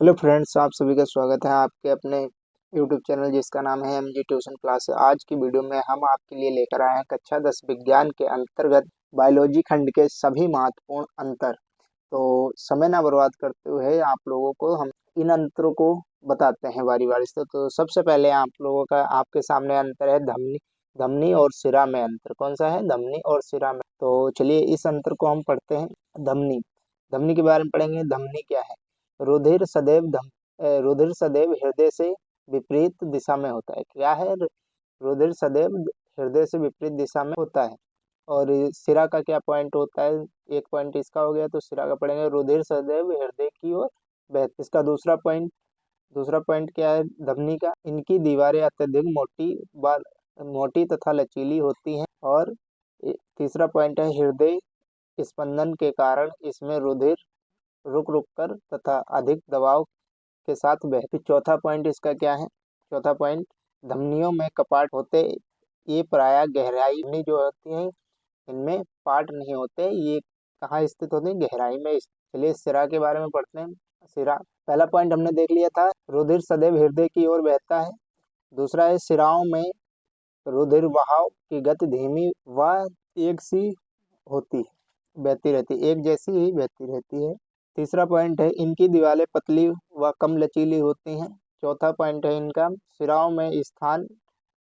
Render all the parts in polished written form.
Hello friends, आप सभी का स्वागत है आपके अपने यूट्यूब चैनल जिसका नाम है एमजी ट्यूशन क्लास। आज की वीडियो में हम आपके लिए लेकर आए हैं कक्षा 10 विज्ञान के अंतर्गत बायोलॉजी खंड के सभी महत्वपूर्ण अंतर। तो समय ना बर्बाद करते हुए आप लोगों को हम इन अंतरों को बताते हैं बारी बारी से। तो सबसे पहले आप लोगों का आपके सामने अंतर है धमनी धमनी और सिरा में अंतर। कौन सा है? धमनी और सिरा में। तो चलिए इस अंतर को हम पढ़ते हैं। धमनी धमनी के बारे में पढ़ेंगे। धमनी क्या है? रुधिर सदैव रुधिर सदैव हृदय से विपरीत दिशा में होता है। क्या है? रुधिर सदैव हृदय से विपरीत दिशा में होता है। और सिरा का क्या पॉइंट होता है? एक पॉइंट इसका हो गया, तो सिरा का पढ़ेंगे रुधिर सदैव हृदय की ओर बहता। इसका दूसरा पॉइंट क्या है धमनी का? इनकी दीवारें अत्यधिक मोटी तथा लचीली होती हैं। और तीसरा पॉइंट है हृदय स्पंदन के कारण इसमें रुधिर रुक रुक कर तथा अधिक दबाव के साथ बहती। चौथा पॉइंट इसका क्या है? चौथा पॉइंट, धमनियों में कपाट होते, ये प्रायः गहराई में जो होती हैं, इनमें पार्ट नहीं होते। ये कहाँ स्थित होते हैं? गहराई में। चलिए सिरा के बारे में पढ़ते हैं। सिरा, पहला पॉइंट हमने देख लिया था, रुधिर सदैव हृदय की ओर बहता है। दूसरा है सिराओं में रुधिर बहाव की गति धीमी व एक सी होती है, बहती रहती है, एक जैसी ही बहती रहती है। तीसरा पॉइंट है इनकी दीवारें पतली व कम लचीली होती हैं। चौथा पॉइंट है इनका सिराओं में स्थान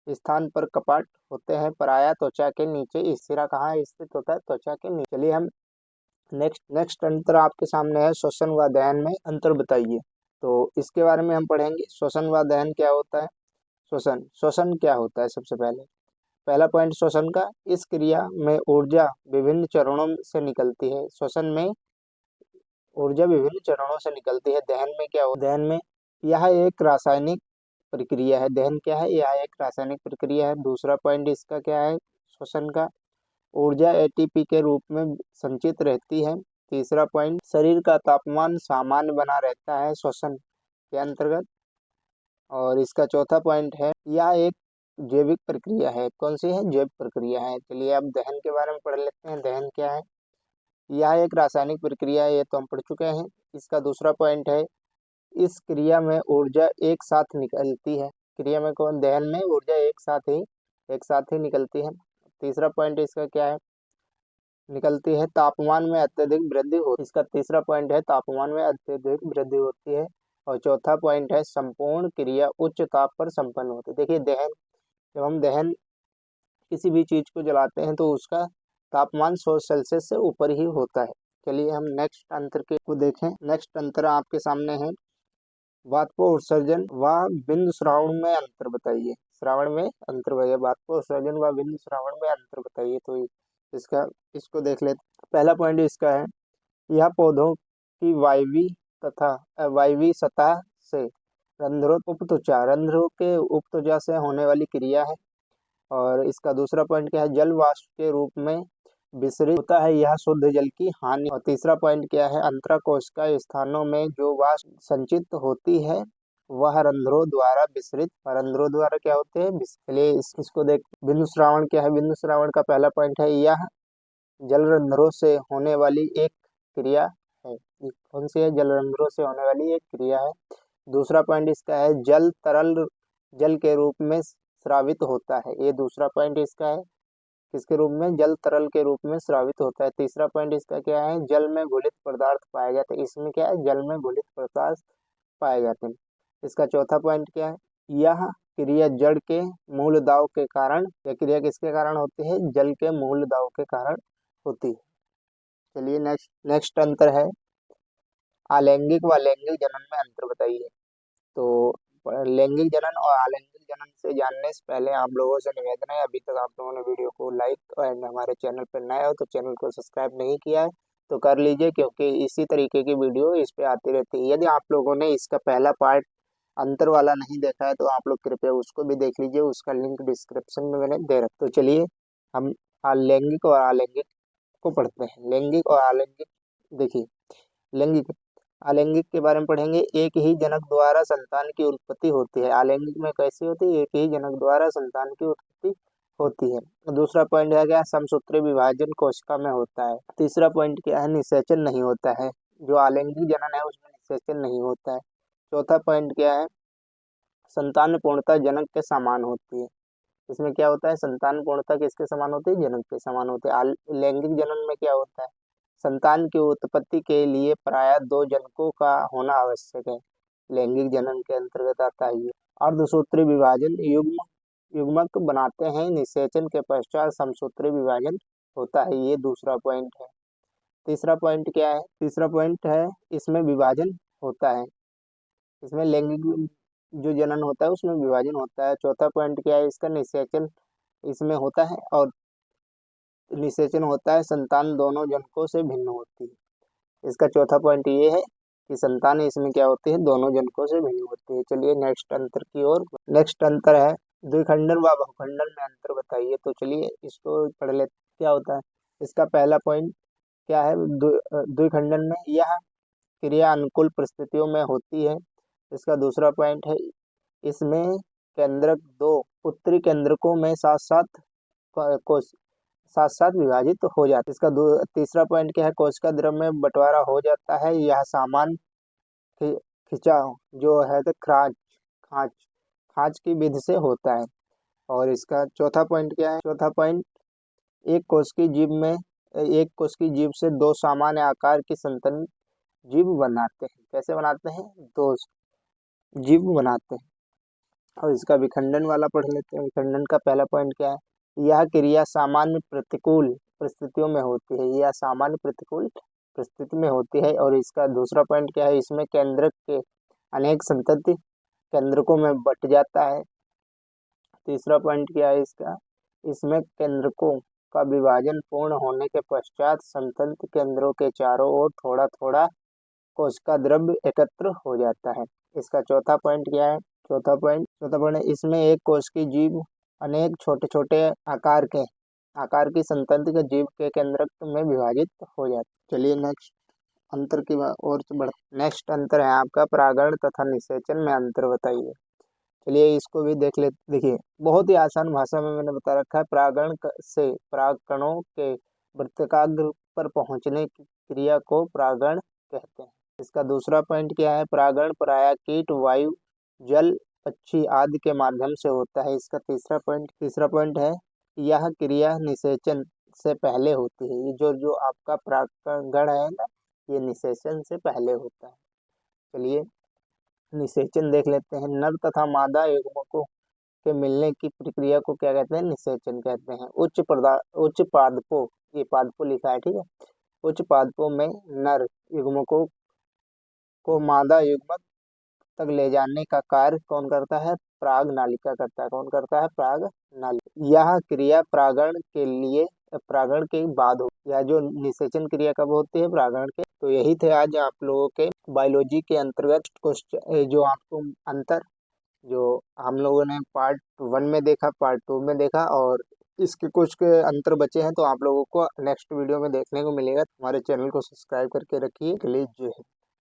स्थान पर कपाट होते हैं, प्रायः त्वचा के नीचे। इस सिरा कहाँ स्थित होता है? त्वचा के नीचे। चलिए हम नेक्स्ट अंतर आपके सामने है, श्वसन व दहन में अंतर बताइए। तो इसके बारे में हम पढ़ेंगे। श्वसन व दहन क्या होता है? श्वसन श्वसन क्या होता है? सबसे पहला पॉइंट श्वसन का, इस क्रिया में ऊर्जा विभिन्न चरणों से निकलती है। श्वसन में ऊर्जा विभिन्न चरणों से निकलती है। दहन में क्या होता है? दहन में यह एक रासायनिक प्रक्रिया है। दहन क्या है? यह एक रासायनिक प्रक्रिया है। दूसरा पॉइंट इसका क्या है? श्वसन का, ऊर्जा एटीपी के रूप में संचित रहती है। तीसरा पॉइंट, शरीर का तापमान सामान्य बना रहता है श्वसन के अंतर्गत। और इसका चौथा पॉइंट है यह एक जैविक प्रक्रिया है। कौन सी है? जैव प्रक्रिया है। चलिए अब दहन के बारे में पढ़ लेते हैं। दहन क्या है? यह एक रासायनिक प्रक्रिया है, ये तो हम पढ़ चुके हैं। इसका दूसरा पॉइंट है इस क्रिया में ऊर्जा एक साथ निकलती है। क्रिया में कौन? दहन में ऊर्जा एक साथ ही निकलती है। तीसरा पॉइंट इसका क्या है? निकलती है तापमान में अत्यधिक वृद्धि हो। इसका तीसरा पॉइंट है तापमान में अत्यधिक वृद्धि होती है। और चौथा पॉइंट है संपूर्ण क्रिया उच्च ताप पर संपन्न होती है। देखिए जब हम दहन किसी भी चीज को जलाते हैं तो उसका तापमान 100 सेल्सियस से ऊपर ही होता है। चलिए हम नेक्स्ट अंतर के को देखें। नेक्स्ट अंतर आपके सामने है वाष्पोत्सर्जन व बिंदु श्रावण में अंतर बताइए। श्रावण में अंतर बताइए, वाष्पोत्सर्जन व बिंदु श्रावण में अंतर बताइए। तो इसका इसको देख लेते। पहला पॉइंट इसका है यह पौधों की तथा वायवी सतह से रंध्रों के उपत्वचा से होने वाली क्रिया है। और इसका दूसरा पॉइंट क्या है? जल वाष्प के रूप में विसरित होता है, यह शुद्ध जल की हानि। और तीसरा पॉइंट क्या है? अंतराकोशिका स्थानों में जो वाष्प संचित होती है वह रंध्रों द्वारा विसरित, रंध्रों द्वारा क्या होते हैं? चलिए इसको देख। बिंदु श्रावण क्या है? बिंदु श्रावण का पहला पॉइंट है यह जल रंध्रों से होने वाली एक क्रिया है। ये कौन सी है? जल रंध्रों से होने वाली एक क्रिया है। दूसरा पॉइंट इसका है जल तरल जल के रूप में स्रावित होता है। ये दूसरा पॉइंट इसका है, किसके रूप में? जल तरल के रूप में स्रावित होता है। तीसरा पॉइंट इसका क्या है? जल में घुलित पदार्थ पाए जाते हैं। इसमें क्या है? जल में घुलित पदार्थ पाए जाते हैं। इसका चौथा पॉइंट क्या है? यह क्रिया जड़ के मूल दाव के कारण, यह क्रिया किसके कारण होती है? जल के मूल दाव के कारण होती है। चलिए नेक्स्ट अंतर है अलैंगिक व लैंगिक जनन में अंतर बताइए। तो लैंगिक जनन और अलैंगिक जनन से जानने से पहले आप लोगों से निवेदन है, अभी तक आप लोगों ने वीडियो को लाइक और हमारे चैनल पर नए हो तो चैनल को सब्सक्राइब नहीं किया है तो कर लीजिए, क्योंकि इसी तरीके की वीडियो इस पे आती रहती है। यदि आप लोगों ने इसका पहला पार्ट अंतर वाला नहीं देखा है तो आप लोग कृपया उसको भी देख लीजिए, उसका लिंक डिस्क्रिप्शन में मैंने दे रखा। तो चलिए हम लैंगिक और अलैंगिक को पढ़ते हैं। लैंगिक और अलैंगिक, देखिए लैंगिक अलैंगिक के बारे में पढ़ेंगे। एक ही जनक द्वारा संतान की उत्पत्ति होती है। अलैंगिक में कैसी होती है? एक ही जनक द्वारा संतान की उत्पत्ति होती है। दूसरा पॉइंट है क्या? समसूत्री विभाजन कोशिका में होता है। तीसरा पॉइंट क्या है? निषेचन नहीं होता है। जो अलैंगिक जनन है उसमें निषेचन नहीं होता है। चौथा पॉइंट क्या है, संतान पूर्णता जनक के समान होती है। इसमें क्या होता है, संतान पूर्णता किसके समान होती है, जनक के समान होती है। लैंगिक जनन में क्या होता है, संतान की उत्पत्ति के लिए प्रायः दो जनकों का होना आवश्यक है। लैंगिक जनन के अंतर्गत आता है ये। अर्धसूत्री विभाजन युग्म युग्मक बनाते हैं, निषेचन के पश्चात समसूत्री विभाजन होता है। ये दूसरा पॉइंट है। तीसरा पॉइंट क्या है, तीसरा पॉइंट है इसमें विभाजन होता है, इसमें लैंगिक जो जनन होता है उसमें विभाजन होता है। चौथा पॉइंट क्या है, इसका निषेचन इसमें होता है, और निषेचन होता है, संतान दोनों जनकों से भिन्न होती है। इसका चौथा पॉइंट ये है कि संतान इसमें क्या होती है, दोनों जनकों से भिन्न होती है। चलिए नेक्स्ट अंतर की ओर। नेक्स्ट अंतर है द्विखंडन व बहुखंडन में अंतर बताइए। तो चलिए इसको पढ़ लेते, क्या होता है। इसका पहला पॉइंट क्या है, द्विखंडन में यह क्रिया अनुकूल परिस्थितियों में होती है। इसका दूसरा पॉइंट है, इसमें केंद्रक दो उत्तरी केंद्रकों में साथ साथ कोश साथ साथ विभाजित हो जाता है। इसका तीसरा पॉइंट क्या है, कोशिका द्रव में बंटवारा हो जाता है। यह सामान्य खिंचाव जो है तो खांच खांच की विधि से होता है। और इसका चौथा पॉइंट क्या है, चौथा पॉइंट एक कोश की जीभ से दो सामान्य आकार की संतन जीभ बनाते हैं। कैसे बनाते हैं, दो जीभ बनाते हैं। और इसका विखंडन वाला पढ़ लेते हैं। विखंडन का पहला पॉइंट क्या है, यह क्रिया सामान्य प्रतिकूल परिस्थितियों में होती है। यह सामान्य प्रतिकूल परिस्थिति में होती है। और इसका दूसरा पॉइंट क्या है, इसमें केंद्रक के अनेक संतति केंद्रकों में बट जाता है। तीसरा पॉइंट क्या है इसका, इसमें केंद्रकों का विभाजन पूर्ण होने के पश्चात संतति केंद्रों के चारों ओर थोड़ा थोड़ा कोशिका द्रव्य एकत्र हो जाता है। इसका चौथा पॉइंट क्या है, चौथा पॉइंट इसमें एक कोश की जीभ अनेक छोटे छोटे आकार की संतति के जीभ के केंद्रक में विभाजित हो जाती है। चलिए नेक्स्ट अंतर की ओर बढ़। नेक्स्ट अंतर है आपका परागण तथा निषेचन में अंतर बताइए। चलिए इसको भी देख ले। देखिए बहुत ही आसान भाषा में मैंने बता रखा है, परागण से परागकणों के वृत्ताग्र पर पहुंचने की क्रिया को परागण कहते हैं। इसका दूसरा पॉइंट क्या है, परागण प्रायः कीट वायु जल पक्षी आदि के माध्यम से होता है। इसका तीसरा पॉइंट है, यह क्रिया निषेचन से पहले होती है। ये जो जो आपका परागण है ना, ये निषेचन से पहले होता है। चलिए निषेचन देख लेते हैं। नर तथा मादा युग्मकों के मिलने की प्रक्रिया को क्या कहते हैं, निषेचन कहते हैं। उच्च पादपों, ये पादपों लिखा है ठीक है, उच्च पादपों में नर युग्मकों को मादा युग्मक तक ले जाने का कार्य कौन करता है, पराग नालिका करता है। कौन करता है, पराग नालिका। यह क्रिया परागण के बाद हो, या जो निषेचन क्रिया कब होती है, परागण के। तो यही थे आज आप लोगों के बायोलॉजी के अंतर्गत क्वेश्चन, जो आपको अंतर जो हम लोगों ने पार्ट 1 में देखा, पार्ट 2 में देखा, और इसके कुछ के अंतर बचे हैं तो आप लोगों को नेक्स्ट वीडियो में देखने को मिलेगा। हमारे चैनल को सब्सक्राइब करके रखिए। के लिए जय हिंद।